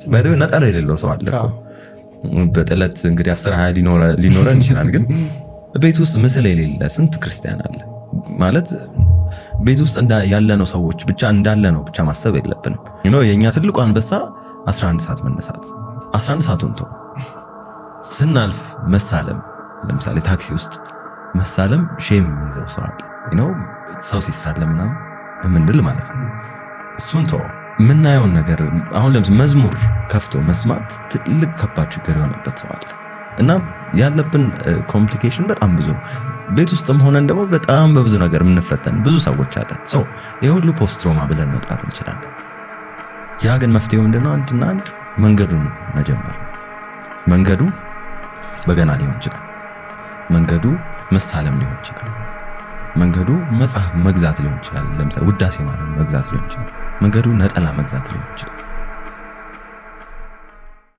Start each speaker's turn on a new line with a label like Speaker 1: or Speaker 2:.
Speaker 1: ባይደው ነጠላ የሌለው ሰው አለ እኮ በጥለት እንግዲህ 10-20 ሊኖረን ይችላል። ግን ቤት ውስጥ ምስል የሌለ ስንት ክርስቲያን አለ ማለት ቤት ውስጥ ያለ ነው ሰዎች ብቻ እንዳለ ነው ብቻ ማሰብ የለብንም። የኛ ትልቁ አንበሳ 11 ሰዓት መነሳት 11 ሰዓቱን ተው ስናልፍ መሳለም ለምሳሌ ታክሲ ውስጥ መሳለም ሼም ይዘው ሰው አለ ሰው ሲሳለም ምናምን ምንድል ማለት ነው። እሱን ተው ምናየውን ነገር አሁን ለምሳሌ መዝሙር ከፍቶ መስማት ትልቅ ከባድ ችግር የሆነበት ሰው አለ እና ያለብን ኮምፕሊኬሽን በጣም ብዙ ነው። ቤት ውስጥም ሆነን ደግሞ በጣም በብዙ ነገር የምንፈተን ብዙ ሰዎች አለን። ይሄ ሁሉ ፖስት ትራውማ ብለን መጥራት እንችላለን። ያ ግን መፍትሄው ምንድነው? አንድና አንድ መንገዱን መጀመር ነው። መንገዱ በገና ሊሆን ይችላል። መንገዱ መሳለም ሊሆን ይችላል። መንገዱ መጽሐፍ መግዛት ሊሆን ይችላል። ለምሳሌ ውዳሴ ማለት መግዛት ሊሆን ይችላል። መንገዱ ነጠላ መግዛት ሊሆን ይችላል።